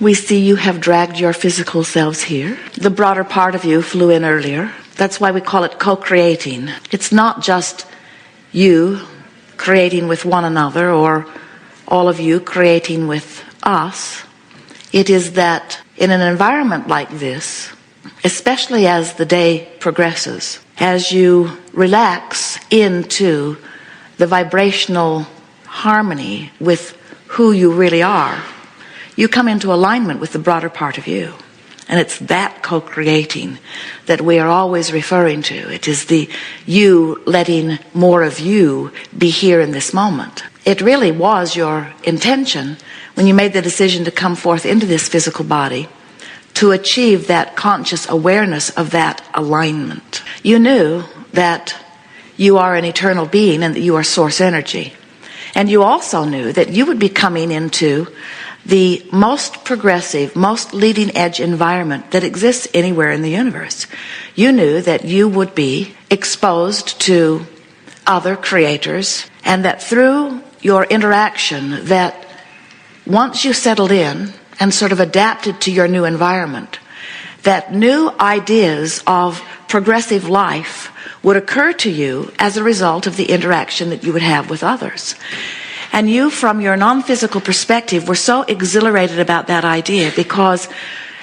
We see you have dragged your physical selves here. The broader part of you flew in earlier. That's why we call it co-creating. It's not just you creating with one another or all of you creating with us. It is that in an environment like this, especially as the day progresses, as you relax into the vibrational harmony with who you really are, you come into alignment with the broader part of you. And it's that co-creating that we are always referring to. It is the you letting more of you be here in this moment. It really was your intention when you made the decision to come forth into this physical body to achieve that conscious awareness of that alignment. You knew that you are an eternal being and that you are source energy. And you also knew that you would be coming into the most progressive, most leading edge environment that exists anywhere in the universe. You knew that you would be exposed to other creators, and that through your interaction, that once you settled in and sort of adapted to your new environment, that new ideas of progressive life would occur to you as a result of the interaction that you would have with others. And you, from your non-physical perspective, were so exhilarated about that idea because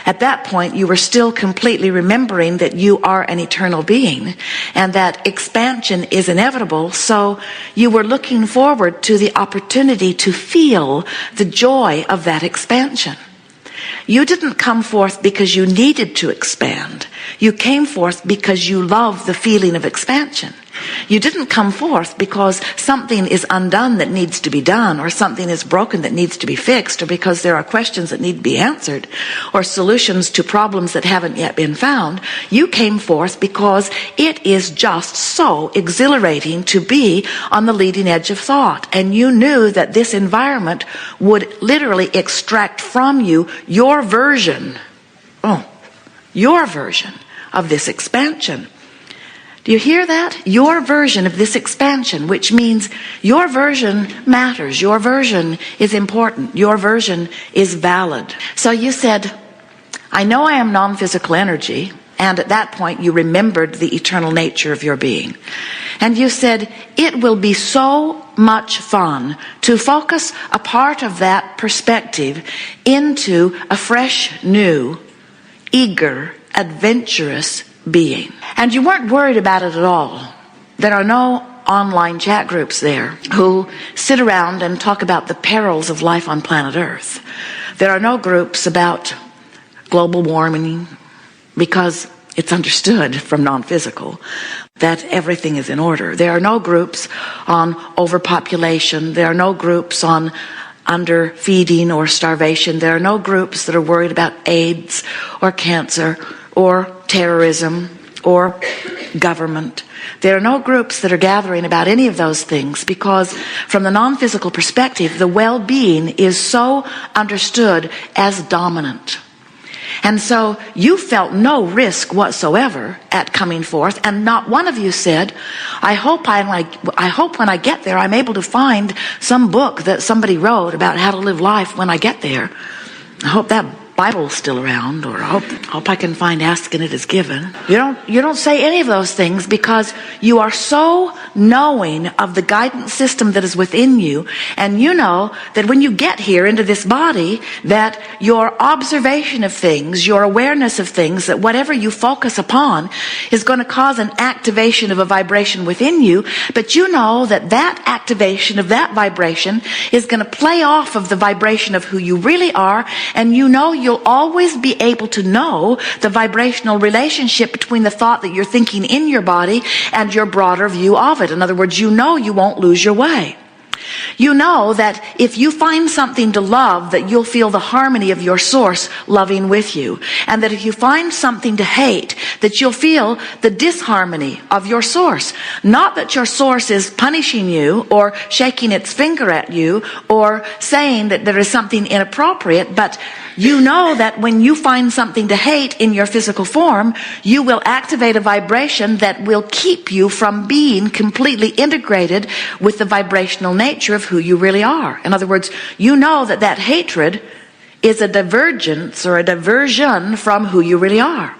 at that point you were still completely remembering that you are an eternal being and that expansion is inevitable. So you were looking forward to the opportunity to feel the joy of that expansion. You didn't come forth because you needed to expand. You came forth because you love the feeling of expansion. You didn't come forth because something is undone that needs to be done, or something is broken that needs to be fixed, or because there are questions that need to be answered, or solutions to problems that haven't yet been found. You came forth because it is just so exhilarating to be on the leading edge of thought. And you knew that this environment would literally extract from you your version of this expansion. Do you hear that? Your version of this expansion, which means your version matters. Your version is important. Your version is valid. So you said, I know I am non-physical energy. And at that point, you remembered the eternal nature of your being. And you said, it will be so much fun to focus a part of that perspective into a fresh, new, eager, adventurous being. And you weren't worried about it at all. There are no online chat groups there who sit around and talk about the perils of life on planet Earth. There are no groups about global warming, because it's understood from non-physical that everything is in order. There are no groups on overpopulation. There are no groups on underfeeding or starvation. There are no groups that are worried about AIDS or cancer or terrorism or government. There are no groups that are gathering about any of those things, because from the non-physical perspective, the well-being is so understood as dominant. And so you felt no risk whatsoever at coming forth, and not one of you said, I hope when I get there I'm able to find some book that somebody wrote about how to live life when I get there. I hope that Bible's still around, or I hope I can find Ask and It Is Given. You don't say any of those things, because you are so knowing of the guidance system that is within you, and you know that when you get here into this body, that your observation of things, your awareness of things, that whatever you focus upon is going to cause an activation of a vibration within you. But you know that that activation of that vibration is going to play off of the vibration of who you really are, and you know you'll always be able to know the vibrational relationship between the thought that you're thinking in your body and your broader view of it. In other words, you know you won't lose your way. You know that if you find something to love, that you'll feel the harmony of your source loving with you. And that if you find something to hate, that you'll feel the disharmony of your source. Not that your source is punishing you or shaking its finger at you or saying that there is something inappropriate, but you know that when you find something to hate in your physical form, you will activate a vibration that will keep you from being completely integrated with the vibrational nature of who you really are. In other words, you know that that hatred is a divergence or a diversion from who you really are.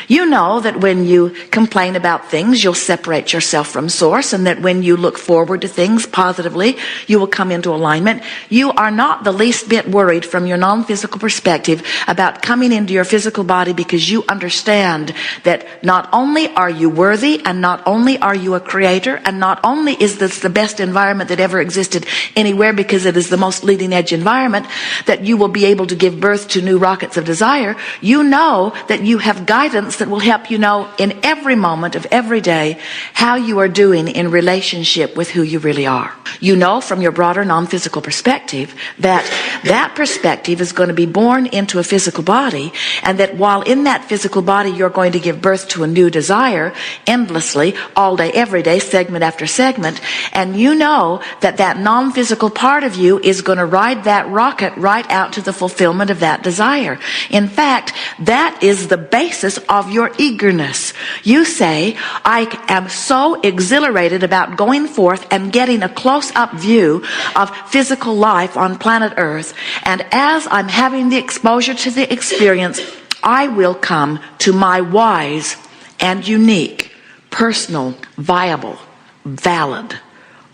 You know that when you complain about things, you'll separate yourself from source, and that when you look forward to things positively, you will come into alignment. You are not the least bit worried from your non-physical perspective about coming into your physical body, because you understand that not only are you worthy, and not only are you a creator, and not only is this the best environment that ever existed anywhere because it is the most leading edge environment, that you will be able to give birth to new rockets of desire. You know that you have guidance that will help you know in every moment of every day how you are doing in relationship with who you really are. You know from your broader non-physical perspective that that perspective is going to be born into a physical body, and that while in that physical body you're going to give birth to a new desire endlessly, all day, every day, segment after segment, and you know that that non-physical part of you is going to ride that rocket right out to the fulfillment of that desire. In fact, that is the basis of your eagerness. You say, I am so exhilarated about going forth and getting a close-up view of physical life on planet Earth, and as I'm having the exposure to the experience, I will come to my wise and unique, personal, viable, valid,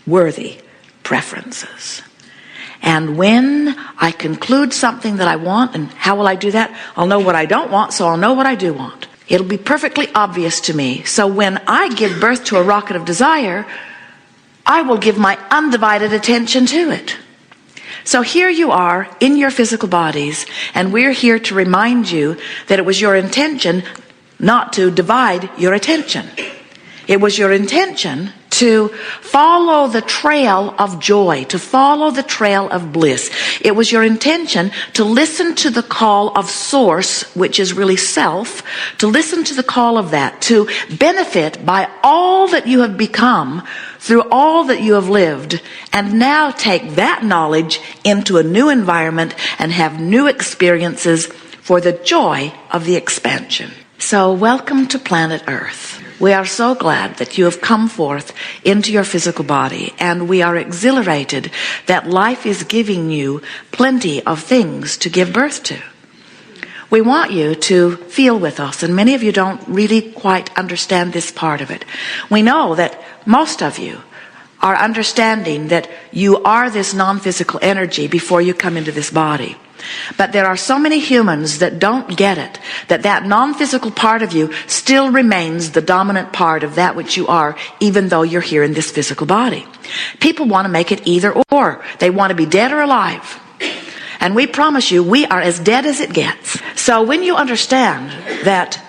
worthy preferences. And when I conclude something that I want, and how will I do that? I'll know what I don't want, so I'll know what I do want. It'll be perfectly obvious to me. So when I give birth to a rocket of desire, I will give my undivided attention to it. So here you are in your physical bodies, and we're here to remind you that it was your intention not to divide your attention. It was your intention to follow the trail of joy, to follow the trail of bliss. It was your intention to listen to the call of source, which is really self, to listen to the call of that, to benefit by all that you have become through all that you have lived, and now take that knowledge into a new environment and have new experiences for the joy of the expansion. So welcome to planet Earth. We are so glad that you have come forth into your physical body, and we are exhilarated that life is giving you plenty of things to give birth to. We want you to feel with us, and many of you don't really quite understand this part of it. We know that most of you are understanding that you are this non-physical energy before you come into this body. But there are so many humans that don't get it, that that non-physical part of you still remains the dominant part of that which you are, even though you're here in this physical body. People want to make it either or. They want to be dead or alive. And we promise you, we are as dead as it gets. So when you understand that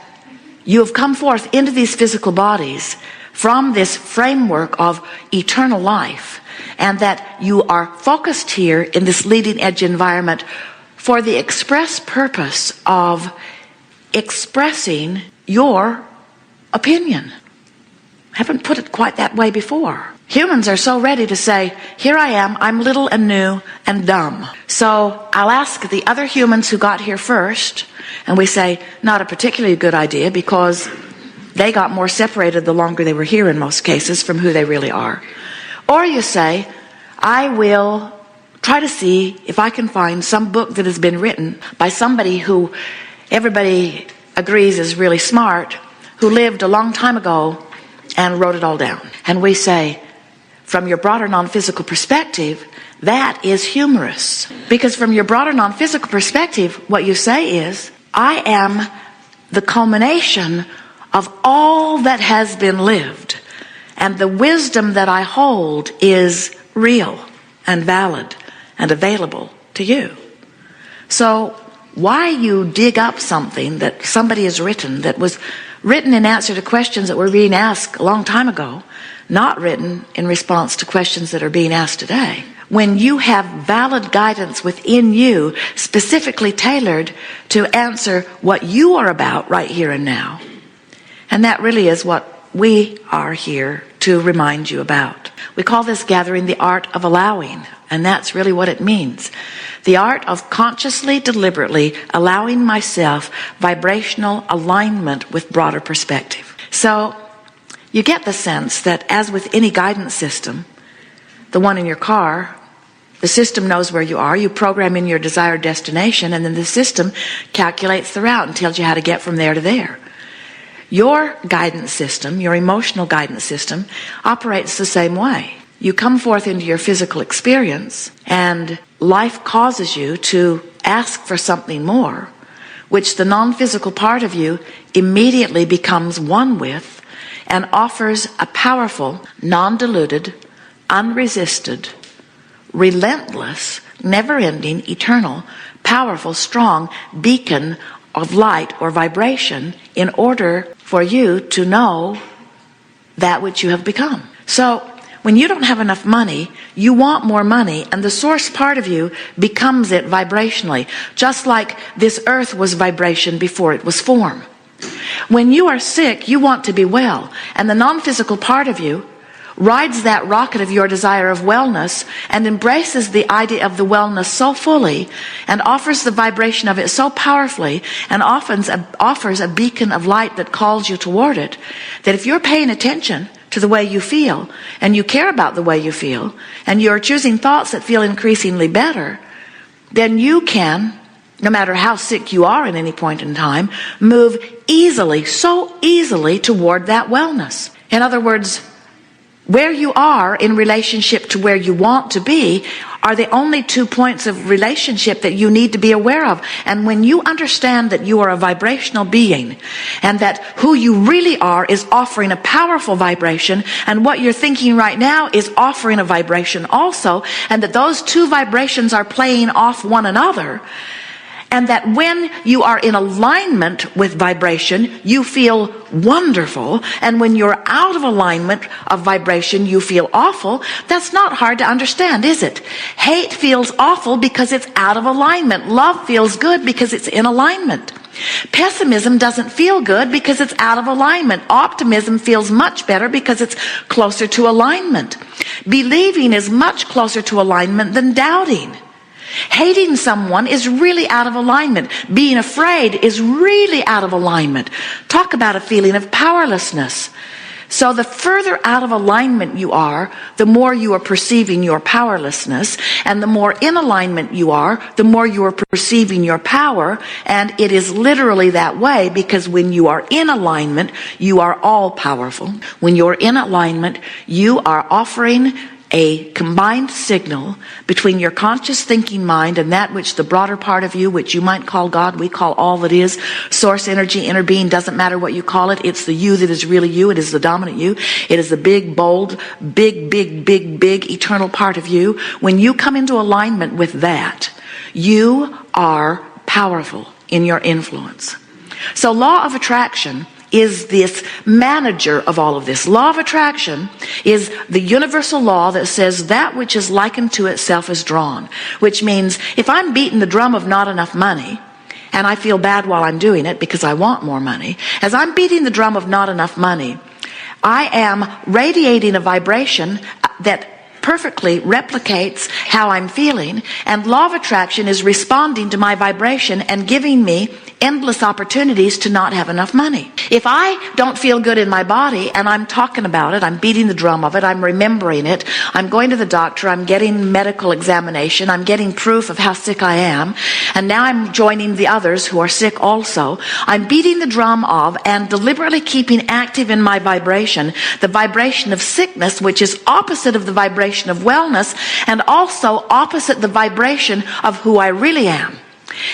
you have come forth into these physical bodies from this framework of eternal life, and that you are focused here in this leading edge environment for the express purpose of expressing your opinion. I haven't put it quite that way before. Humans are so ready to say, here I am, I'm little and new and dumb. So I'll ask the other humans who got here first, and we say, not a particularly good idea, because they got more separated the longer they were here in most cases from who they really are. Or you say, I will try to see if I can find some book that has been written by somebody who everybody agrees is really smart, who lived a long time ago and wrote it all down. And we say, from your broader non-physical perspective, that is humorous. Because from your broader non-physical perspective, what you say is, I am the culmination of all that has been lived. And the wisdom that I hold is real and valid and available to you. So why you dig up something that somebody has written, that was written in answer to questions that were being asked a long time ago, not written in response to questions that are being asked today, when you have valid guidance within you, specifically tailored to answer what you are about right here and now. And that really is what we are here to remind you about. We call this gathering the art of allowing, and that's really what it means. The art of consciously, deliberately allowing myself vibrational alignment with broader perspective. So you get the sense that, as with any guidance system, the one in your car, The system knows where you are. You program in your desired destination, and then the system calculates the route and tells you how to get from there to there. Your guidance system, your emotional guidance system, operates the same way. You come forth into your physical experience, and life causes you to ask for something more, which the non-physical part of you immediately becomes one with and offers a powerful, non-diluted, unresisted, relentless, never-ending, eternal, powerful, strong beacon of light or vibration in order for you to know that which you have become. So when you don't have enough money, you want more money, and the source part of you becomes it vibrationally, just like this earth was vibration before it was form. When you are sick, you want to be well, and the non-physical part of you rides that rocket of your desire of wellness and embraces the idea of the wellness so fully and offers the vibration of it so powerfully and offers a beacon of light that calls you toward it, that if you're paying attention to the way you feel and you care about the way you feel and you're choosing thoughts that feel increasingly better, then you can, no matter how sick you are at any point in time, move easily, so easily toward that wellness. In other words, where you are in relationship to where you want to be are the only 2 points of relationship that you need to be aware of. And when you understand that you are a vibrational being and that who you really are is offering a powerful vibration, and what you're thinking right now is offering a vibration also, and that those 2 vibrations are playing off one another, and that when you are in alignment with vibration, you feel wonderful, and when you're out of alignment of vibration, you feel awful, that's not hard to understand, is it? Hate feels awful because it's out of alignment. Love feels good because it's in alignment. Pessimism doesn't feel good because it's out of alignment. Optimism feels much better because it's closer to alignment. Believing is much closer to alignment than doubting. Hating someone is really out of alignment. Being afraid is really out of alignment. Talk about a feeling of powerlessness. So the further out of alignment you are, the more you are perceiving your powerlessness, and the more in alignment you are, the more you are perceiving your power. And it is literally that way, because when you are in alignment, you are all powerful. When you're in alignment, you are offering a combined signal between your conscious thinking mind and that which the broader part of you, which you might call God, we call all that is, source, energy, inner being, doesn't matter what you call it. It's the you that is really you. It is the dominant you. It is the big, bold, big, eternal part of you. When you come into alignment with that, you are powerful in your influence. So law of attraction is this manager of all of this. Law of attraction is the universal law that says that which is likened to itself is drawn, which means if I'm beating the drum of not enough money, and I feel bad while I'm doing it because I want more money, as I'm beating the drum of not enough money, I am radiating a vibration that perfectly replicates how I'm feeling, and law of attraction is responding to my vibration and giving me endless opportunities to not have enough money. If I don't feel good in my body and I'm talking about it, I'm beating the drum of it, I'm remembering it, I'm going to the doctor, I'm getting medical examination, I'm getting proof of how sick I am, and now I'm joining the others who are sick also. I'm beating the drum of and deliberately keeping active in my vibration, the vibration of sickness, which is opposite of the vibration of wellness, and also opposite the vibration of who I really am.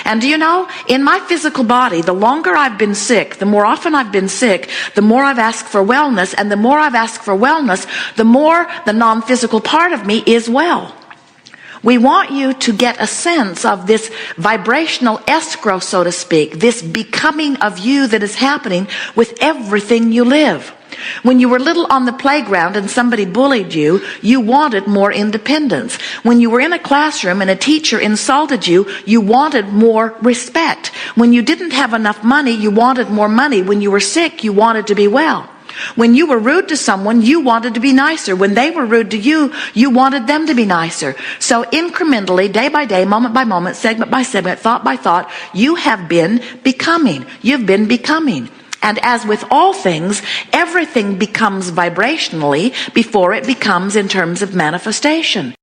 And do you know, in my physical body, the longer I've been sick, the more often I've been sick, the more I've asked for wellness, and the more I've asked for wellness, the more the non-physical part of me is well. We want you to get a sense of this vibrational escrow, so to speak, this becoming of you that is happening with everything you live. When you were little on the playground and somebody bullied you, you wanted more independence. When you were in a classroom and a teacher insulted you, you wanted more respect. When you didn't have enough money, you wanted more money. When you were sick, you wanted to be well. When you were rude to someone, you wanted to be nicer. When they were rude to you, you wanted them to be nicer. So incrementally, day by day, moment by moment, segment by segment, thought by thought, you have been becoming. You've been becoming. And as with all things, everything becomes vibrationally before it becomes in terms of manifestation.